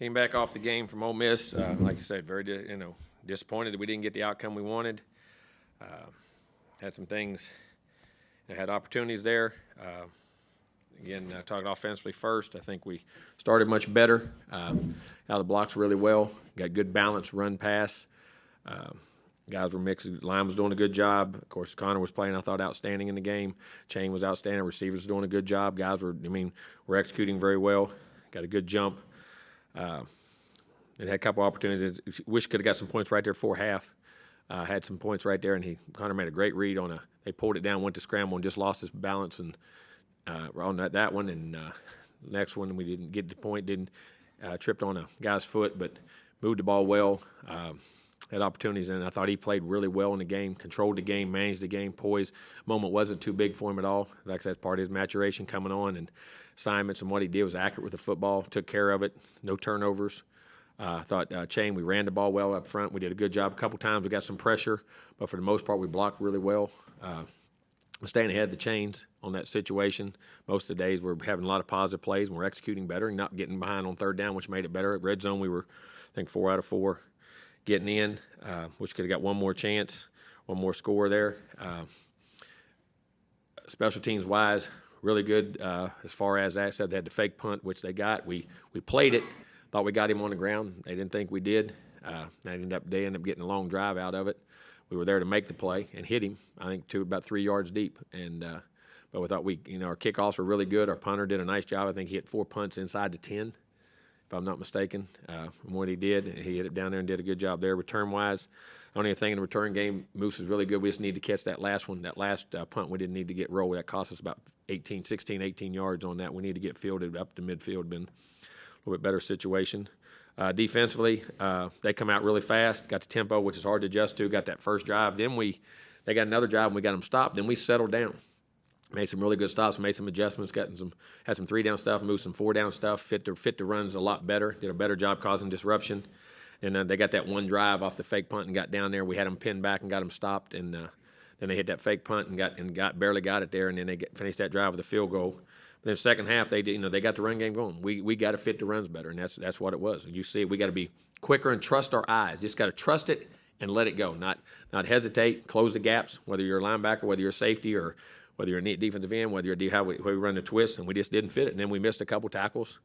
Came back off the game from Ole Miss. Like I said, very disappointed that we didn't get the outcome we wanted. Had some things, had opportunities there. Again, talking offensively first, I think we started much better. Out of the blocks really well. Got good balance, run, pass. Guys were mixing. Line was doing a good job. Of course, Connor was playing, I thought, outstanding in the game. Chain was outstanding. Receivers were doing a good job. Guys were executing very well. Got a good jump. It had a couple opportunities. Wish could have got some points right there before half. Had some points right there, and Connor made a great read on they pulled it down, went to scramble, and just lost his balance and on that one. And next one, we didn't get the point, tripped on a guy's foot, but moved the ball well. Had opportunities, and I thought he played really well in the game, controlled the game, managed the game, poised. Moment wasn't too big for him at all. Like I said, part of his maturation coming on and assignments, and what he did was accurate with the football, took care of it, no turnovers. I thought Chain, we ran the ball well up front. We did a good job. A couple times we got some pressure, but for the most part we blocked really well. Staying ahead of the Chains on that situation. Most of the days we're having a lot of positive plays, and we're executing better and not getting behind on third down, which made it better. At red zone we were, I think, 4 out of 4 getting in, which could have got one more chance, one more score there. Special teams wise, really good as far as that. Said they had the fake punt, which they got. We played it. Thought we got him on the ground. They didn't think we did. They ended up getting a long drive out of it. We were there to make the play and hit him, I think, to about 3 yards deep. And but we thought our kickoffs were really good. Our punter did a nice job. I think he hit 4 punts inside the 10, if I'm not mistaken. From what he did, he hit it down there and did a good job there. Return-wise, only thing in the return game, Moose was really good. We just need to catch that last one. That last punt, we didn't need to get rolled. That cost us about 18 yards on that. We need to get fielded up to midfield. Been a little bit better situation. Defensively, they come out really fast, got the tempo, which is hard to adjust to, got that first drive. Then they got another drive, and we got them stopped. Then we settled down. Made some really good stops, made some adjustments, had some 3-down stuff, moved some 4-down stuff, fit the runs a lot better, did a better job causing disruption. And they got that one drive off the fake punt and got down there. We had them pinned back and got them stopped, and then they hit that fake punt and barely got it there, and then they finished that drive with a field goal. But then second half, they got the run game going. We got to fit the runs better, and that's what it was. And you see, we got to be quicker and trust our eyes. Just got to trust it and let it go. Not hesitate. Close the gaps. Whether you're a linebacker, whether you're a safety, or whether you're a defensive end, whether you're how we run the twist, and we just didn't fit it. And then we missed a couple tackles,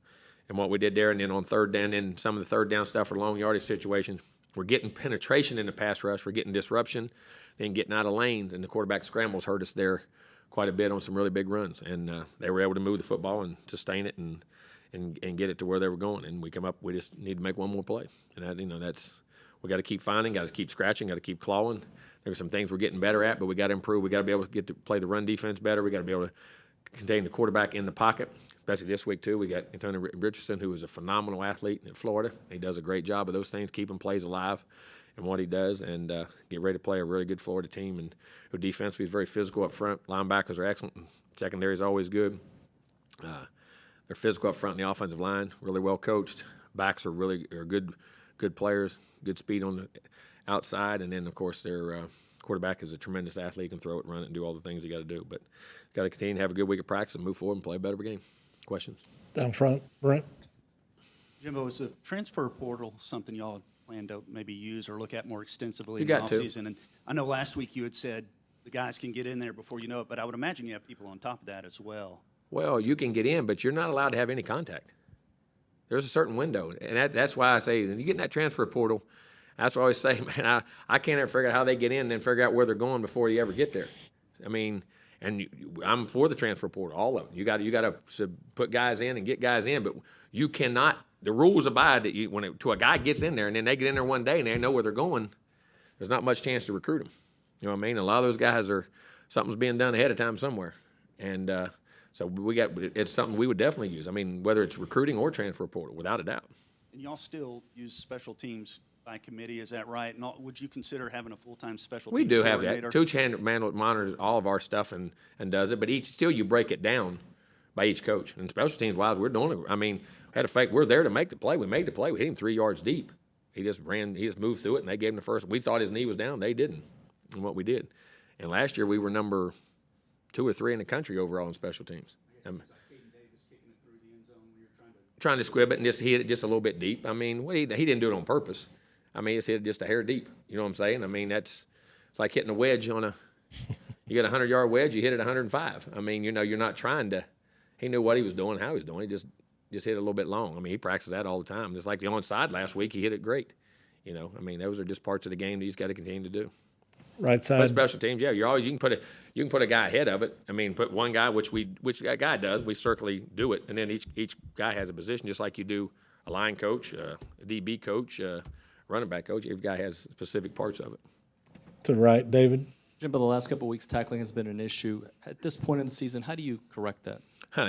and what we did there. And then on third down, and some of the third down stuff for long yardage situations, we're getting penetration in the pass rush. We're getting disruption, then getting out of lanes, and the quarterback scrambles hurt us there quite a bit on some really big runs, and they were able to move the football and sustain it and get it to where they were going. And we just need to make one more play, and we got to keep finding, got to keep scratching, got to keep clawing. There are some things we're getting better at, but we got to improve. We got to be able to get to play the run defense better. We got to be able to contain the quarterback in the pocket, especially this week too. We got Antonio Richardson, who is a phenomenal athlete in Florida. He does a great job of those things, keeping plays alive and what he does, and get ready to play a really good Florida team. And who defensively is very physical up front. Linebackers are excellent. Secondary is always good. They're physical up front in the offensive line, really well coached. Backs are good players, good speed on the outside, and then of course their quarterback is a tremendous athlete, can throw it, run it, and do all the things you got to do. But got to continue to have a good week of practice and move forward and play a better game. Questions? Down front, Brent. Jimbo, is the transfer portal something y'all plan to maybe use or look at more extensively You in the got to. offseason? And I know last week you had said the guys can get in there before you know it, but I would imagine you have people on top of that as well. Well, you can get in, but you're not allowed to have any contact. There's a certain window, and that's why I say, when you get in that transfer portal, that's what I always say, man, I can't ever figure out how they get in and then figure out where they're going before you ever get there. I mean, I'm for the transfer portal, all of them. You got to put guys in and get guys in, but you cannot. The rules abide that when a guy gets in there and then they get in there one day and they know where they're going, there's not much chance to recruit them. You know what I mean? A lot of those guys something's being done ahead of time somewhere, and so it's something we would definitely use. I mean, whether it's recruiting or transfer portal, without a doubt. And y'all still use special teams by committee, is that right? And would you consider having a full-time special teams We do have coordinator? that. Coach monitors all of our stuff and does it, but you break it down by each coach. And special teams wise, we're doing it. I mean, had a fake. We're there to make the play. We made the play. We hit him 3 yards deep. He just moved through it, and they gave him the first. We thought his knee was down. They didn't, and what we did. And last year we were number 2 or 3 in the country overall in special teams. trying to squib it and just hit it just a little bit deep. I mean, he didn't do it on purpose. I mean, it's hit just a hair deep. You know what I'm saying? I mean, it's like hitting a wedge on a. You get a 100-yard wedge, you hit it 105. I mean, you're not trying to. He knew what he was doing, how he was doing. He just hit it a little bit long. I mean, he practiced that all the time. Just like the onside last week, he hit it great. I mean, those are just parts of the game that he's got to continue to do. Right side. But special teams, yeah, you can put a guy ahead of it. I mean, put one guy, which that guy does. We certainly do it, and then each guy has a position, just like you do a line coach, a DB coach, running back coach. Every guy has specific parts of it. To the right, David. Jimbo, the last couple of weeks, tackling has been an issue. At this point in the season, how do you correct that?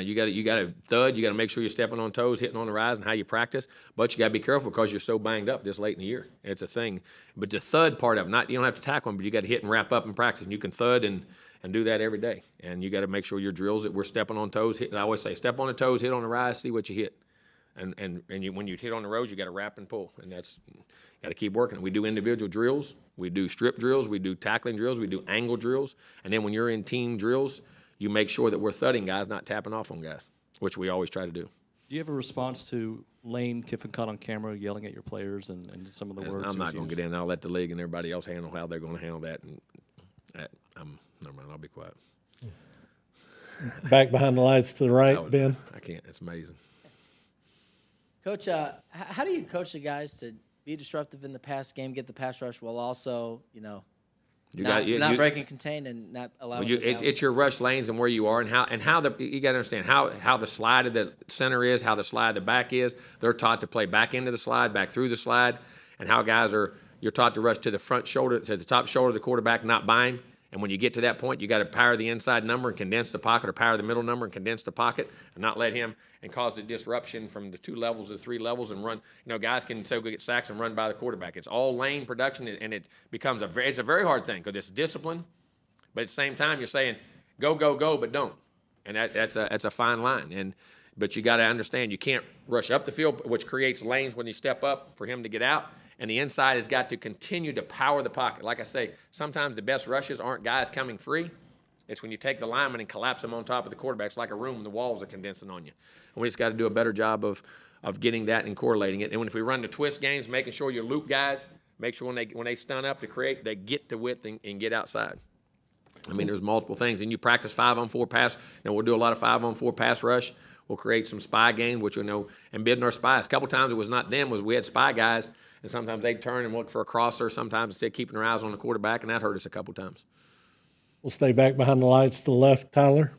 You got to thud. You got to make sure you're stepping on toes, hitting on the rise, and how you practice. But you got to be careful because you're so banged up this late in the year. It's a thing. But the thud part of it, you don't have to tackle them, but you got to hit and wrap up in practice. And you can thud and do that every day. And you got to make sure your drills that we're stepping on toes. I always say, step on the toes, hit on the rise, see what you hit. And when you hit on the roads, you got to wrap and pull, and that's got to keep working. We do individual drills, we do strip drills, we do tackling drills, we do angle drills, and then when you're in team drills, you make sure that we're thudding guys, not tapping off on guys, which we always try to do. Do you have a response to Lane Kiffin caught on camera yelling at your players and some of the words? I'm not going to get in. I'll let the league and everybody else handle how they're going to handle that. And never mind. I'll be quiet. Back behind the lights to the right, Ben. I can't. It's amazing. Coach, how do you coach the guys to be disruptive in the pass game, get the pass rush, while also, not breaking contain and not allowing? It's your rush lanes and where you are and how you got to understand how the slide of the center is, how the slide of the back is. They're taught to play back into the slide, back through the slide, and how you're taught to rush to the front shoulder, to the top shoulder of the quarterback, not bind. And when you get to that point, you got to power the inside number and condense the pocket, or power the middle number and condense the pocket, and not let him and cause the disruption from the 2 levels to 3 levels and run. Guys can so get sacks and run by the quarterback. It's all lane production, and it becomes it's a very hard thing because it's discipline, but at the same time you're saying go, but don't, and that's a fine line. But you got to understand you can't rush up the field, which creates lanes when you step up for him to get out. And the inside has got to continue to power the pocket. Like I say, sometimes the best rushes aren't guys coming free. It's when you take the lineman and collapse them on top of the quarterback. It's like a room, the walls are condensing on you. And we just got to do a better job of getting that and correlating it. And if we run the twist games, making sure you loop guys, make sure when they stun up to create, they get to width and get outside. I mean, there's multiple things. And you practice 5-on-4 pass. We'll do a lot of 5-on-4 pass rush. We'll create some spy games, which we know, and bidding our spies. A couple times it was not them, we had spy guys, and sometimes they'd turn and look for a crosser, sometimes instead of keeping their eyes on the quarterback, and that hurt us a couple times. We'll stay back behind the lights to the left, Tyler.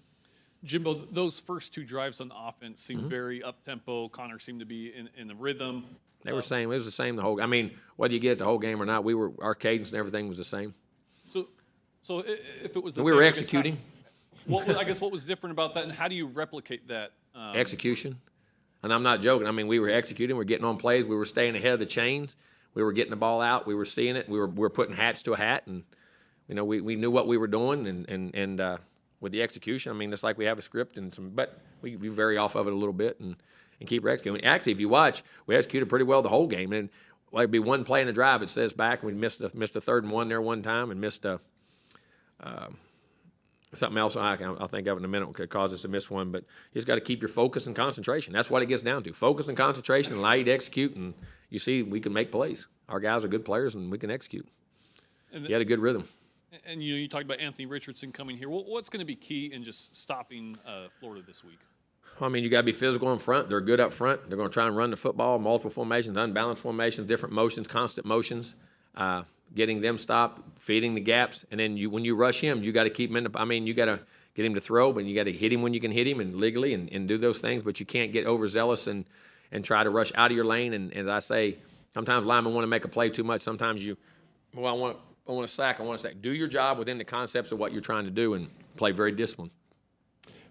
Jimbo, those first 2 drives on offense seemed very up-tempo. Connor seemed to be in the rhythm. They were same. It was the same the whole. I mean, whether you get it the whole game or not, our cadence and everything was the same. So if it was the and same, we were executing. I guess what was different about that, and how do you replicate that? Execution. And I'm not joking. I mean, we were executing. We were getting on plays. We were staying ahead of the chains. We were getting the ball out. We were seeing it. We were putting hats to a hat, and we knew what we were doing. And with the execution, I mean, it's like we have a script but we vary off of it a little bit and keep executing. Actually, if you watch, we executed pretty well the whole game. And it'd be one play in the drive. It says back. We missed a 3rd and 1 there one time, and missed a. Something else I'll think of in a minute could cause us to miss one, but you just got to keep your focus and concentration. That's what it gets down to. Focus and concentration allow you to execute, and you see we can make plays. Our guys are good players, and we can execute. And he had a good rhythm. And you talked about Anthony Richardson coming here. What's going to be key in just stopping Florida this week? I mean, you got to be physical in front. They're good up front. They're going to try and run the football, multiple formations, unbalanced formations, different motions, constant motions. Getting them stopped, feeding the gaps, and then when you rush him, you got to keep him you got to get him to throw, but you got to hit him when you can hit him and legally and do those things, but you can't get overzealous and try to rush out of your lane. And as I say, sometimes linemen want to make a play too much. Sometimes I want a sack. Do your job within the concepts of what you're trying to do and play very disciplined.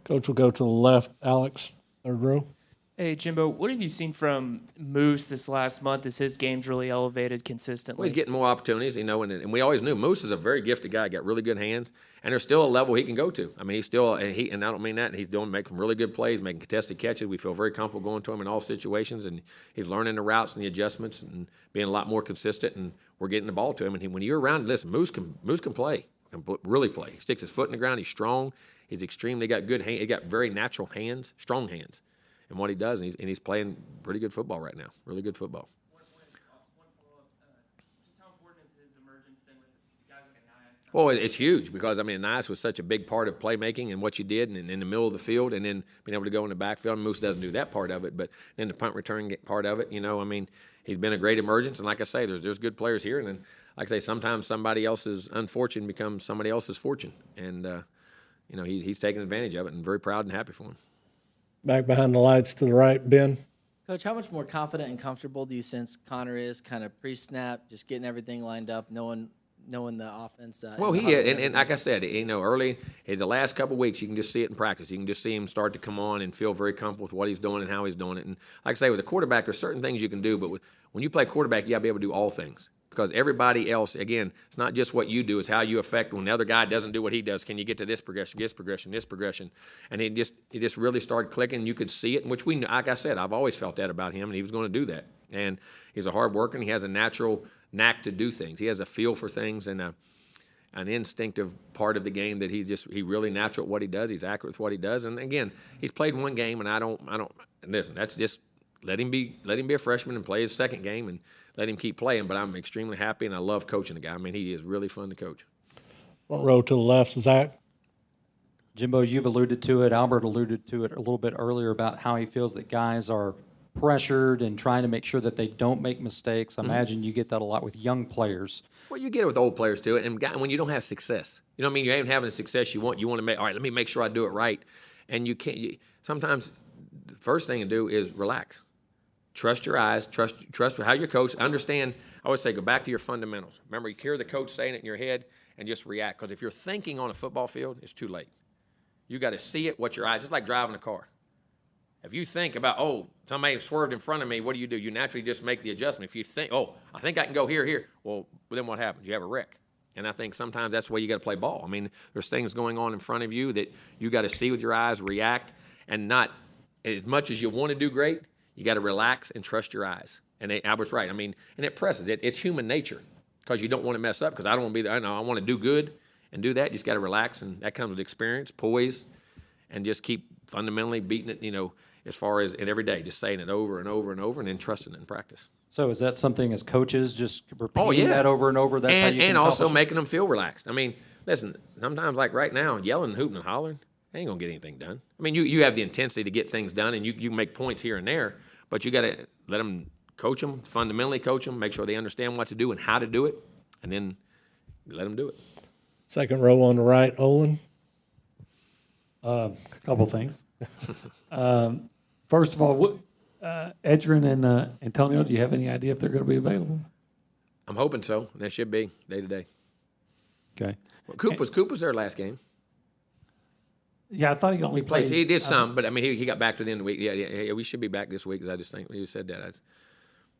Coach will go to the left. Alex, 3rd row. Hey, Jimbo, what have you seen from Moose this last month as his game's really elevated consistently? Well, he's getting more opportunities, and we always knew Moose is a very gifted guy, got really good hands, and there's still a level he can go to. I mean, he's still, and I don't mean that, he's making really good plays, making contested catches. We feel very comfortable going to him in all situations, and he's learning the routes and the adjustments and being a lot more consistent, and we're getting the ball to him. And when you're around, listen, Moose can play, can really play. He sticks his foot in the ground, he's strong, he's extremely got good hands, he got very natural hands, strong hands. and what he does, and he's playing pretty good football right now, really good football. One follow-up. Just how important has his emergence been with guys like Anais? Well, it's huge because, I mean, Anais was such a big part of playmaking and what you did and in the middle of the field, and then being able to go in the backfield. Moose doesn't do that part of it, but then the punt return part of it, I mean, he's been a great emergence. And like I say, there's good players here. And then, like I say, sometimes somebody else's unfortune becomes somebody else's fortune. And, he's taking advantage of it, and very proud and happy for him. Back behind the lights to the right, Ben. Coach, how much more confident and comfortable do you sense Connor is, kind of pre-snap, just getting everything lined up, knowing the offense? Well, he is, and like I said, early in the last couple of weeks, you can just see it in practice. You can just see him start to come on and feel very comfortable with what he's doing and how he's doing it. And like I say, with a quarterback, there's certain things you can do, but when you play quarterback, you got to be able to do all things. Because everybody else, again, it's not just what you do, it's how you affect. When the other guy doesn't do what he does, can you get to this progression, this progression? And it just really started clicking. You could see it, which like I said, I've always felt that about him, and he was going to do that. And he's a hard worker, and he has a natural knack to do things. He has a feel for things and an instinctive part of the game that he really natural at what he does. He's accurate with what he does. And again, he's played one game, and I don't listen. That's just let him be a freshman and play his second game and let him keep playing. But I'm extremely happy, and I love coaching the guy. I mean, he is really fun to coach. Front row to the left, Zach. Jimbo, you've alluded to it. Albert alluded to it a little bit earlier about how he feels that guys are pressured and trying to make sure that they don't make mistakes. I imagine you get that a lot with young players. Well, you get it with old players too, and when you don't have success, you know what I mean. You ain't having the success you want. You want to make, all right, let me make sure I do it right, and you can't. Sometimes the first thing to do is relax, trust your eyes, trust how your coach. Understand. I always say, go back to your fundamentals. Remember, you hear the coach saying it in your head, and just react. Because if you're thinking on a football field, it's too late. You got to see it. What your eyes. It's like driving a car. If you think about, somebody swerved in front of me, what do? You naturally just make the adjustment. If you think, I think I can go here, well, then what happens? You have a wreck. And I think sometimes that's the way you got to play ball. I mean, there's things going on in front of you that you got to see with your eyes, react, and not as much as you want to do great, you got to relax and trust your eyes. And Albert's right. I mean, and it presses. It's human nature because you don't want to mess up because I don't want to be there. I want to do good and do that. You just got to relax, and that comes with experience, poise, and just keep fundamentally beating it, as far as every day, just saying it over and over and over, and then trusting it in practice. So is that something as coaches, just repeating that over and over? That's how you can and also accomplish it? making them feel relaxed. I mean, listen, sometimes like right now, yelling, hooting, and hollering, ain't gonna get anything done. I mean, you have the intensity to get things done, and you make points here and there, but you got to let them coach them, fundamentally coach them, make sure they understand what to do and how to do it, and then let them do it. Second row on the right, Olin. Couple things. First of all, Edgerrin and Antonio, do you have any idea if they're going to be available? I'm hoping so. They should be day to day. Okay. Well, Coop was there last game. Yeah, I thought he only played. He did some, but I mean, he got back to the end of the week. Yeah. We should be back this week because I just think he said that.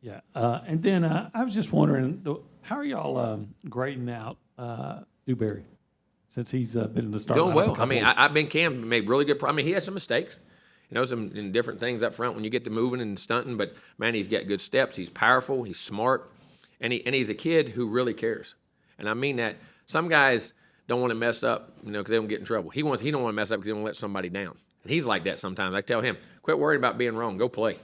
Yeah, and then I was just wondering, how are y'all grading out Dewberry since he's been in the starting doing lineup a well. I couple mean, weeks? I've been Cam made really good. I mean, he had some mistakes. Some in different things up front when you get to moving and stunting. But man, he's got good steps. He's powerful. He's smart, and he's a kid who really cares. And I mean that. Some guys don't want to mess up, because they don't get in trouble. He don't want to mess up because he don't want to let somebody down. And he's like that sometimes. I tell him, quit worrying about being wrong. Go play.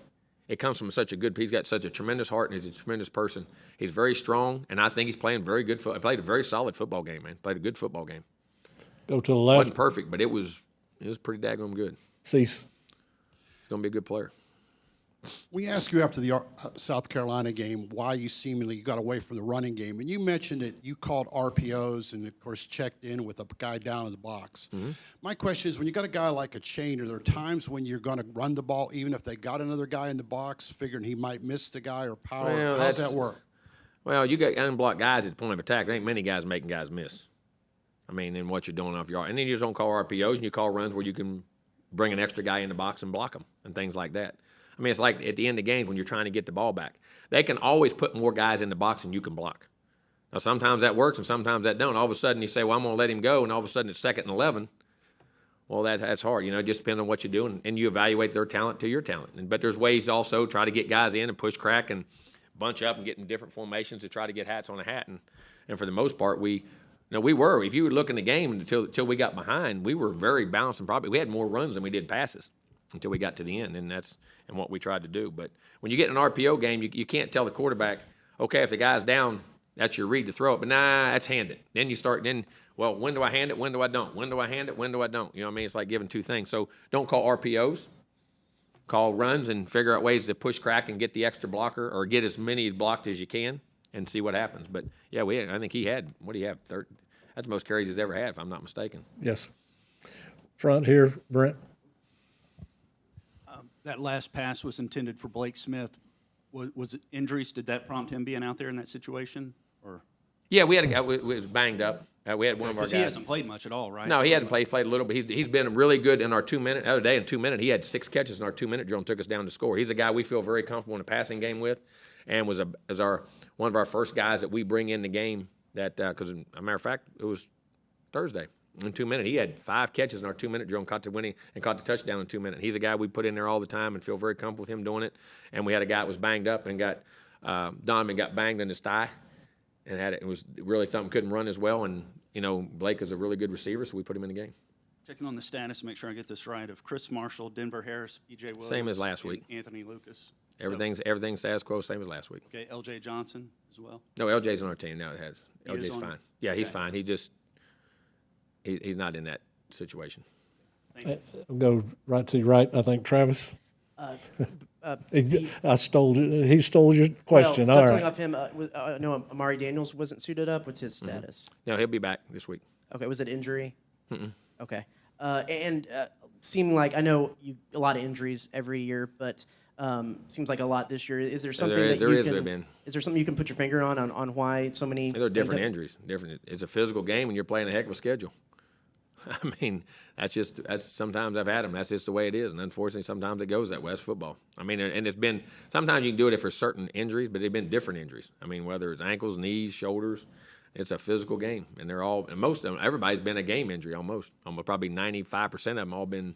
It comes from he's got such a tremendous heart, and he's a tremendous person. He's very strong, and I think he's playing very good football. He played a very solid football game, man. Played a good football game. Go to the left. Wasn't perfect, but it was pretty daggone good. Cease. He's going to be a good player. We asked you after the South Carolina game why you seemingly got away from the running game, and you mentioned that you called RPOs and, of course, checked in with a guy down in the box. Mm-hmm. My question is, when you got a guy like a Chain, are there times when you're going to run the ball even if they got another guy in the box, figuring he might miss the guy or power? Well, How's that work? Well, you got unblocked guys at the point of attack. There ain't many guys making guys miss. I mean, in what you're doing off your – and then you just don't call RPOs, and you call runs where you can bring an extra guy in the box and block them and things like that. I mean, it's like at the end of the game when you're trying to get the ball back. They can always put more guys in the box than you can block. Now, sometimes that works and sometimes that don't. All of a sudden you say, well, I'm going to let him go, and all of a sudden it's 2nd and 11. Well, that's hard. It just depends on what you do, and you evaluate their talent to your talent. But there's ways to also try to get guys in and push crack and bunch up and get in different formations to try to get hats on a hat. And for the most part, we were. If you would look in the game until we got behind, we were very balanced and probably we had more runs than we did passes. until we got to the end, and that's what we tried to do. But when you get in an RPO game, you can't tell the quarterback, okay, if the guy's down, that's your read to throw it. But nah, that's hand it. Then you start, well, when do I hand it? When do I don't? When do I hand it? When do I don't? You know what I mean? It's like giving two things. So don't call RPOs. Call runs and figure out ways to push crack and get the extra blocker or get as many blocked as you can and see what happens. But, yeah, I think he had, what do you have, that's the most carries he's ever had, if I'm not mistaken. Yes. Front here, Brent. That last pass was intended for Blake Smith. Was it injuries? Did that prompt him being out there in that situation? Or Yeah, we had a guy who was banged up. We had one of our guys. because he hasn't played much at all, right? No, he hadn't played. He played a little bit. He's been really good in our 2-minute. The other day in 2 minute, he had 6 catches in our 2-minute drill and took us down to score. He's a guy we feel very comfortable in a passing game with, and was one of our first guys that we bring in the game. That because as a matter of fact, it was Thursday in 2 minute. He had 5 catches in our 2-minute drill and caught the touchdown in 2 minutes. He's a guy we put in there all the time and feel very comfortable with him doing it. And we had a guy that was banged up and Donovan got banged in his thigh. And it was really something, couldn't run as well. And, Blake is a really good receiver, so we put him in the game. Checking on the status to make sure I get this right of Chris Marshall, Denver Harris, B.J. Williams. Same as last and week. Anthony Lucas. Everything's status quo, same as last week. Okay, L.J. Johnson as well. No, LJ's on our team now. LJ's is on- fine. Yeah, he's okay. fine. He's not in that situation. I'll go right to your right. I think Travis. He stole your question. Well, All dovetailing right. off him, I know Amari Daniels wasn't suited up. What's his status? No, he'll be back this week. Okay, was it injury? Okay. Seemed like, I know a lot of injuries every year, but seems like a lot this year. Is there something is there something you can put your finger on why so many? They're different injuries. It's a physical game, and you're playing a heck of a schedule. I mean, that's sometimes I've had them. That's just the way it is, and unfortunately, sometimes it goes that way. That's football. I mean, and it's been sometimes you can do it for certain injuries, but they've been different injuries. I mean, whether it's ankles, knees, shoulders, it's a physical game, and most of them, everybody's been a game injury almost. Probably 95% of them all been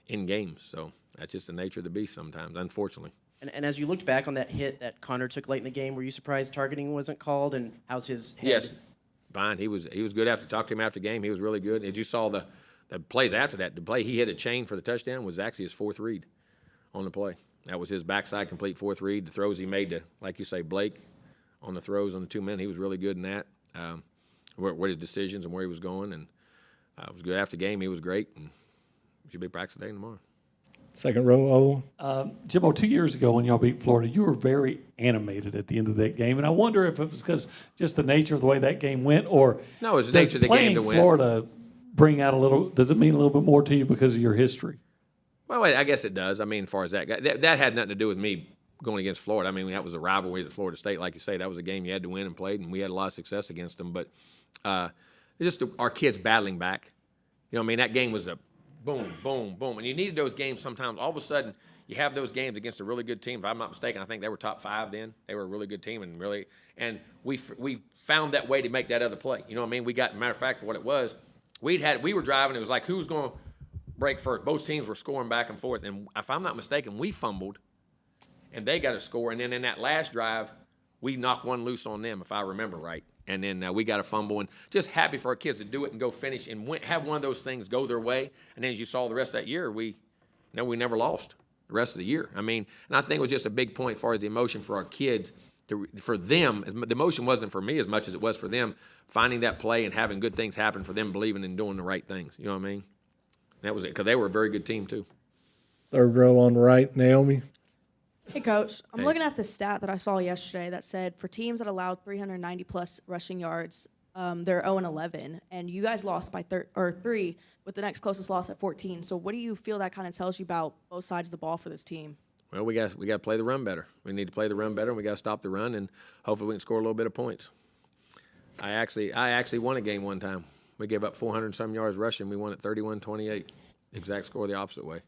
in games. So that's just the nature of the beast sometimes, unfortunately. And as you looked back on that hit that Connor took late in the game, were you surprised targeting wasn't called? And how's his head? Yes. Fine. He was good after talked to him after the game. He was really good. As you saw the plays after that, the play he hit a chain for the touchdown was actually his 4th read on the play. That was his backside complete 4th read. The throws he made to, like you say, Blake on the throws on the 2 minute, he was really good in that. What his decisions and where he was going, and it was good after the game. He was great, and should be practice day tomorrow. Second row, Owen. Jimbo, 2 years ago when y'all beat Florida, you were very animated at the end of that game, and I wonder if it was because just the nature of the way that game went, or no, it's the nature of the game to win. Florida bring out does it mean a little bit more to you because of your history? Well, I guess it does. I mean, as far as that had nothing to do with me going against Florida. I mean, that was a rivalry at Florida State, like you say. That was a game you had to win and played, and we had a lot of success against them. But just our kids battling back. You know, I mean, that game was a boom, boom, boom. And you needed those games sometimes. All of a sudden, you have those games against a really good team. If I'm not mistaken, I think they were top 5 then. They were a really good team, and we found that way to make that other play. You know what I mean? We got, matter of fact, for what it was, we were driving. It was like, who's going to break first? Both teams were scoring back and forth. And if I'm not mistaken, we fumbled, and they got a score. And then in that last drive, we knocked one loose on them, if I remember right. And then we got a fumble, and just happy for our kids to do it and go finish and have one of those things go their way. And then as you saw the rest of that year, we never lost the rest of the year. I mean, and I think it was just a big point as far as the emotion for our kids. For them, the emotion wasn't for me as much as it was for them, finding that play and having good things happen for them, believing in doing the right things. You know what I mean? That was it, because they were a very good team too. Third row on the right, Naomi. Hey, Coach. I'm Hey. looking at the stat that I saw yesterday that said for teams that allowed 390-plus rushing yards, they're 0-11, and you guys lost by 3, with the next closest loss at 14. So what do you feel that kind of tells you about both sides of the ball for this team? Well, we got to play the run better. We need to play the run better, and we got to stop the run, and hopefully we can score a little bit of points. I actually won a game one time. We gave up 400-some yards rushing. We won at 31-28. Exact score the opposite way.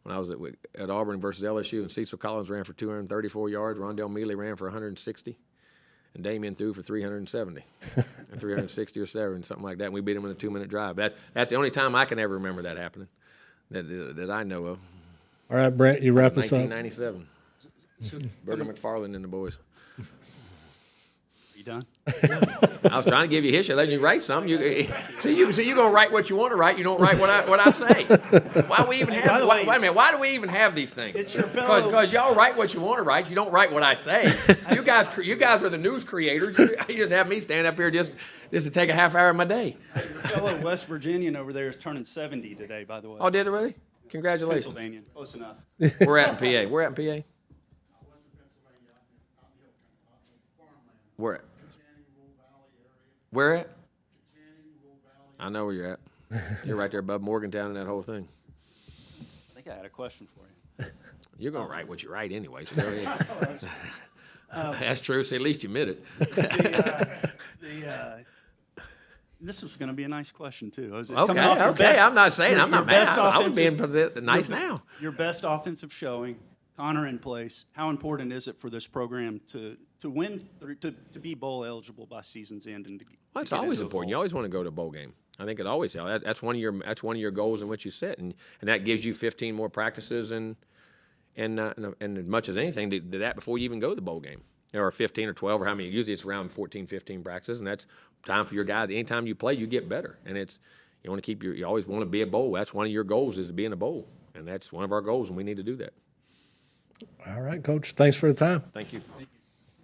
When I was at Auburn versus LSU, and Cecil Collins ran for 234 yards, Rondell Mealy ran for 160, and Damian threw for 370, and 360 or 7, something like that. And we beat him in a 2-minute drive. That's the only time I can ever remember that happening, that I know of. All right, Brent, you wrap us up. 1997. Burger McFarland and the boys. Are you done? I was trying to give you a history, letting you write something. You're gonna write what you want to write. You don't write what I say. Why do we even have? By the way, Wait a minute. Why do we even have these things? It's your fellow- Because y'all write what you want to write. You don't write what I say. You guys are the news creators. You just have me stand up here just to take a half hour of my day. Your fellow West Virginian over there is turning 70 today, by the way. Oh, did it really? Congratulations. Pennsylvania, close enough. We're at in PA. We're at in PA. Where at? Where at? I know where you're at. You're right there above Morgantown and that whole thing. I think I had a question for you. You're going to write what you write anyway, so go ahead. That's true, so at least you admit it. This was going to be a nice question, too. Okay, I'm not saying, I'm not mad. I was being nice now. Your best offensive showing, Connor in place. How important is it for this program to win, to be bowl eligible by season's end? And well, it's always important. You always want to go to a bowl game. I think it always helps. That's one of your goals in which you set, and that gives you 15 more practices and as much as anything to that before you even go to the bowl game. Or 15 or 12 or how many. Usually it's around 14, 15 practices, and that's time for your guys. Anytime you play, you get better, and you want to you always want to be a bowl. That's one of your goals is to be in a bowl, and that's one of our goals, and we need to do that. All right, Coach. Thanks for the time. Thank you.